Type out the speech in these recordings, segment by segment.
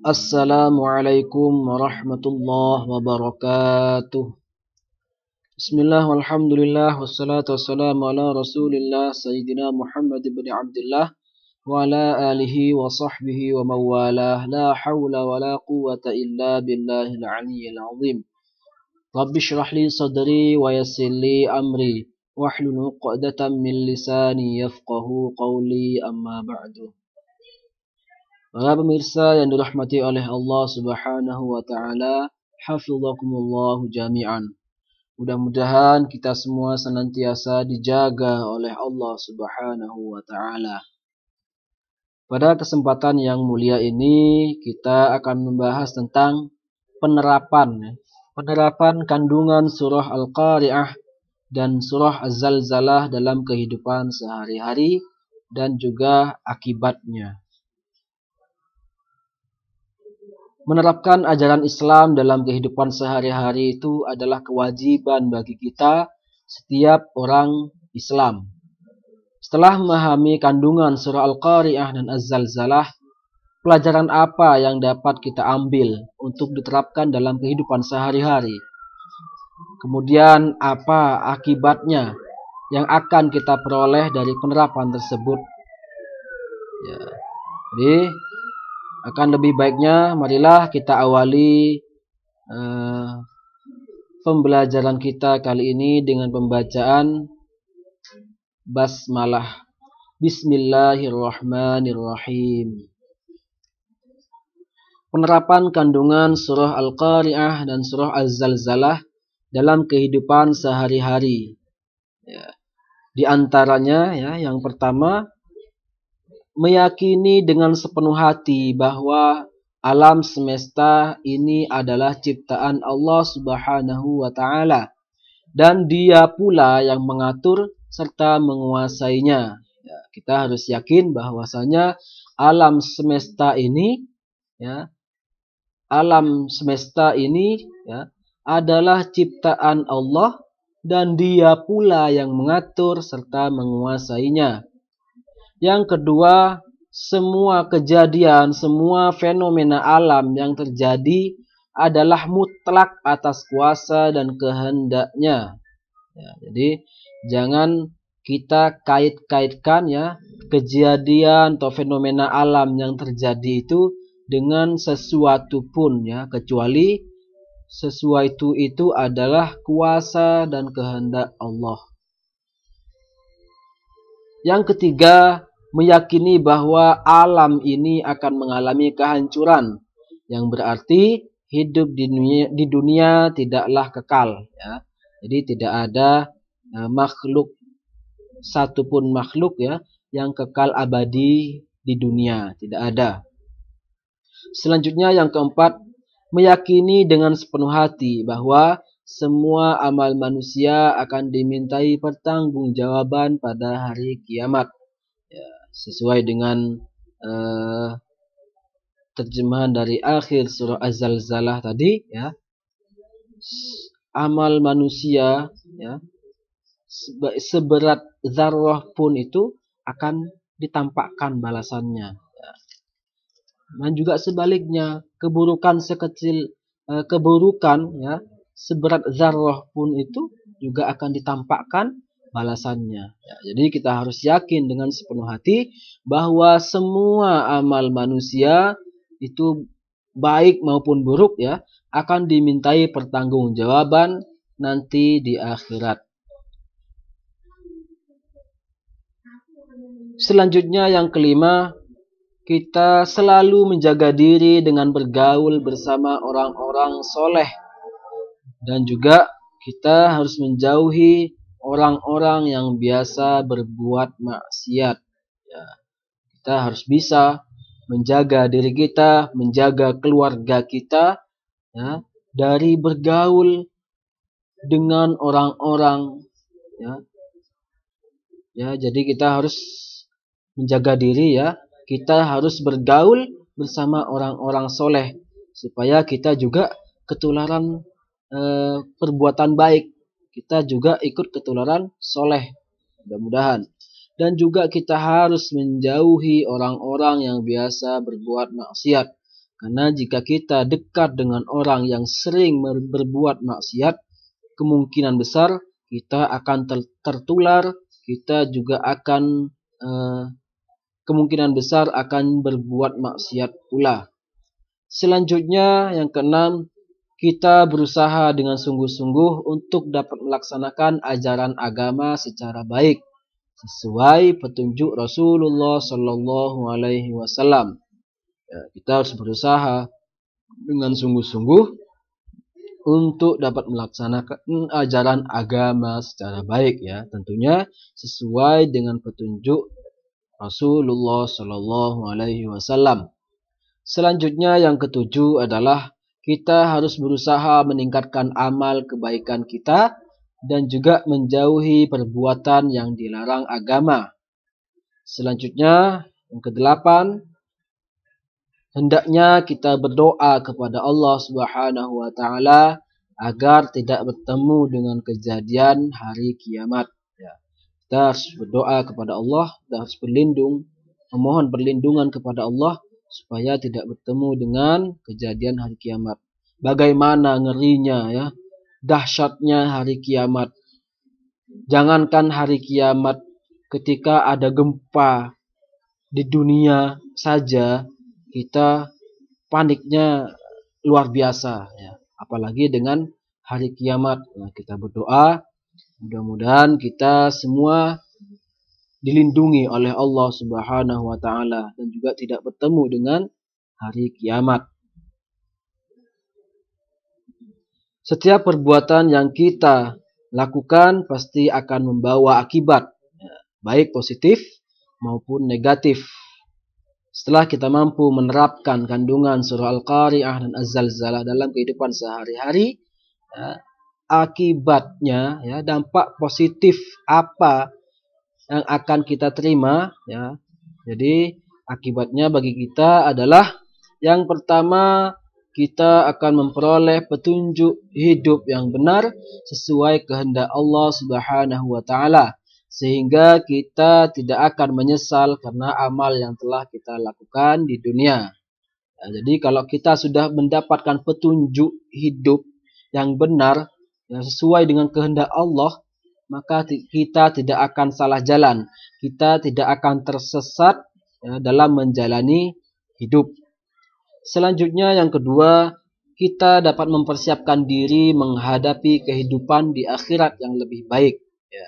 Assalamualaikum warahmatullahi wabarakatuh. Bismillah walhamdulillah wassalatu wassalamu ala rasulillah Sayyidina Muhammad ibn Abdullah wa ala alihi wa sahbihi wa mawalah. La hawla wa la quwwata illa billahil aliyyil azim. Rabbi shrah li sadri wa yassir li amri wahlul 'uqdatam min lisani yafqahu qawli, amma ba'du. Para pemirsa yang dirahmati oleh Allah Subhanahu wa taala, hafizakumullah jami'an. Mudah-mudahan kita semua senantiasa dijaga oleh Allah Subhanahu wa taala. Pada kesempatan yang mulia ini kita akan membahas tentang penerapan kandungan surah Al-Qari'ah dan surah Az-Zalzalah dalam kehidupan sehari-hari dan juga akibatnya. Menerapkan ajaran Islam dalam kehidupan sehari-hari itu adalah kewajiban bagi kita, setiap orang Islam. Setelah memahami kandungan surah Al-Qari'ah dan Az-Zalzalah, pelajaran apa yang dapat kita ambil untuk diterapkan dalam kehidupan sehari-hari? Kemudian apa akibatnya yang akan kita peroleh dari penerapan tersebut? Jadi akan lebih baiknya marilah kita awali pembelajaran kita kali ini dengan pembacaan basmalah. Bismillahirrahmanirrahim. Penerapan kandungan surah Al-Qari'ah dan surah Az-Zalzalah dalam kehidupan sehari-hari. Di antaranya yang pertama, meyakini dengan sepenuh hati bahwa alam semesta ini adalah ciptaan Allah Subhanahu wa taala dan Dia pula yang mengatur serta menguasainya. Kita harus yakin bahwasanya alam semesta ini adalah ciptaan Allah dan Dia pula yang mengatur serta menguasainya. Yang kedua, semua kejadian, semua fenomena alam yang terjadi adalah mutlak atas kuasa dan kehendaknya. Jadi jangan kita kait-kaitkan kejadian atau fenomena alam yang terjadi itu dengan sesuatu pun kecuali sesuatu itu adalah kuasa dan kehendak Allah. Yang ketiga, meyakini bahwa alam ini akan mengalami kehancuran, yang berarti hidup di dunia tidaklah kekal. Jadi tidak ada satupun makhluk yang kekal abadi di dunia, tidak ada. Selanjutnya yang keempat, meyakini dengan sepenuh hati bahwa semua amal manusia akan dimintai pertanggungjawaban pada hari kiamat. Sesuai dengan terjemahan dari akhir surah Az-Zalzalah tadi, amal manusia seberat zarrah pun itu akan ditampakkan balasannya. Dan juga sebaliknya, keburukan seberat zarrah pun itu juga akan ditampakkan balasannya. Jadi kita harus yakin dengan sepenuh hati bahwa semua amal manusia itu baik maupun buruk akan dimintai pertanggungjawaban nanti di akhirat. Selanjutnya yang kelima, kita selalu menjaga diri dengan bergaul bersama orang-orang soleh, dan juga kita harus menjauhi orang-orang yang biasa berbuat maksiat. Kita harus bisa menjaga diri kita, menjaga keluarga kita dari bergaul dengan orang-orang. Jadi kita harus menjaga diri kita harus bergaul bersama orang-orang soleh supaya kita juga ketularan perbuatan baik, kita juga ikut ketularan soleh, mudah-mudahan. Dan juga kita harus menjauhi orang-orang yang biasa berbuat maksiat. Karena jika kita dekat dengan orang yang sering berbuat maksiat, kemungkinan besar kita akan tertular, kita juga akan kemungkinan besar akan berbuat maksiat pula. Selanjutnya yang keenam, kita berusaha dengan sungguh-sungguh untuk dapat melaksanakan ajaran agama secara baik sesuai petunjuk Rasulullah Sallallahu Alaihi Wasallam. Kita harus berusaha dengan sungguh-sungguh untuk dapat melaksanakan ajaran agama secara baik, ya, tentunya sesuai dengan petunjuk Rasulullah Sallallahu Alaihi Wasallam. Selanjutnya yang ketujuh adalah kita harus berusaha meningkatkan amal kebaikan kita dan juga menjauhi perbuatan yang dilarang agama. Selanjutnya yang kedelapan, hendaknya kita berdoa kepada Allah Subhanahu wa taala agar tidak bertemu dengan kejadian hari kiamat. Ya. Kita harus berdoa kepada Allah, kita harus memohon perlindungan kepada Allah supaya tidak bertemu dengan kejadian hari kiamat. Bagaimana ngerinya, ya, dahsyatnya hari kiamat. Jangankan hari kiamat, ketika ada gempa di dunia saja kita paniknya luar biasa, ya. Apalagi dengan hari kiamat. Nah, kita berdoa mudah-mudahan kita semua dilindungi oleh Allah Subhanahu wa taala dan juga tidak bertemu dengan hari kiamat. Setiap perbuatan yang kita lakukan pasti akan membawa akibat, baik positif maupun negatif. Setelah kita mampu menerapkan kandungan surah Al-Qari'ah dan Az-Zalzalah dalam kehidupan sehari-hari, ya, akibatnya, ya, dampak positif apa yang akan kita terima, ya. Jadi akibatnya bagi kita adalah yang pertama, kita akan memperoleh petunjuk hidup yang benar sesuai kehendak Allah Subhanahu wa taala, sehingga kita tidak akan menyesal karena amal yang telah kita lakukan di dunia. Nah, jadi kalau kita sudah mendapatkan petunjuk hidup yang benar, yang sesuai dengan kehendak Allah, maka kita tidak akan salah jalan, kita tidak akan tersesat, ya, dalam menjalani hidup. Selanjutnya yang kedua, kita dapat mempersiapkan diri menghadapi kehidupan di akhirat yang lebih baik. Ya.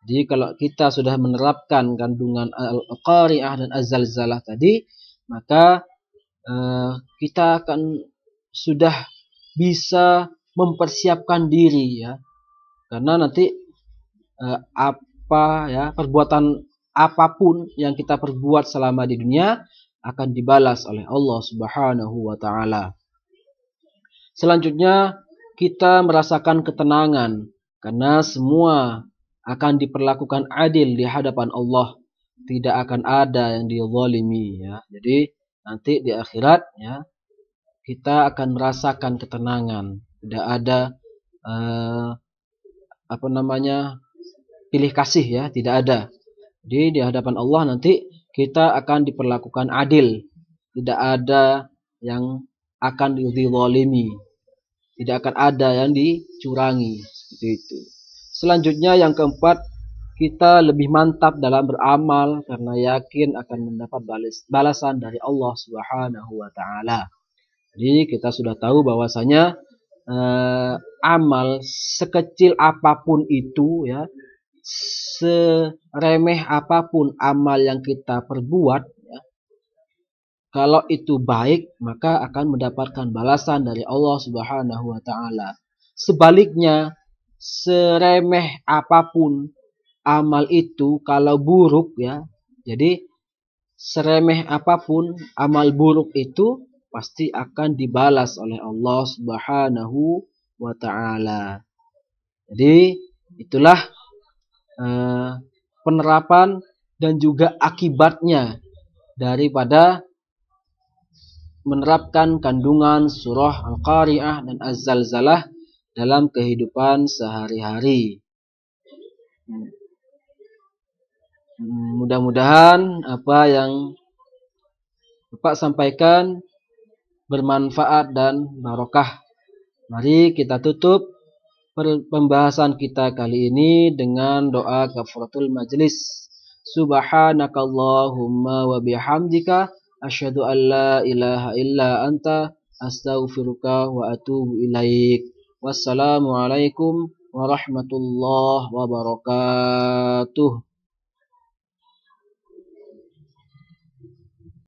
Jadi kalau kita sudah menerapkan kandungan Al-Qari'ah dan Az-Zalzalah tadi, maka kita akan sudah bisa mempersiapkan diri, ya. Karena nanti perbuatan apapun yang kita perbuat selama di dunia akan dibalas oleh Allah Subhanahu wa taala. Selanjutnya kita merasakan ketenangan karena semua akan diperlakukan adil di hadapan Allah. Tidak akan ada yang dizalimi, ya. Jadi nanti di akhirat, ya, kita akan merasakan ketenangan. Tidak ada pilih kasih, ya, tidak ada. Jadi di hadapan Allah nanti kita akan diperlakukan adil. Tidak ada yang akan dizalimi. Tidak akan ada yang dicurangi. Seperti itu. Selanjutnya yang keempat, kita lebih mantap dalam beramal karena yakin akan mendapat balasan dari Allah Subhanahu wa taala. Jadi kita sudah tahu bahwasanya amal sekecil apapun itu, ya, seremeh apapun amal yang kita perbuat, ya, kalau itu baik maka akan mendapatkan balasan dari Allah Subhanahu wa taala. Sebaliknya, seremeh apapun amal itu kalau buruk, ya. Jadi seremeh apapun amal buruk itu pasti akan dibalas oleh Allah Subhanahu wa taala. Jadi itulah penerapan dan juga akibatnya daripada menerapkan kandungan surah Al-Qari'ah dan Az-Zalzalah dalam kehidupan sehari-hari. Mudah-mudahan apa yang Bapak sampaikan bermanfaat dan barokah. Mari kita tutup pembahasan kita kali ini dengan doa kafaratul majlis. Subhanakallahumma wa bihamdika asyhadu an la ilaha illa anta astaghfiruka wa atubu ilaik. Wassalamualaikum warahmatullahi wabarakatuh.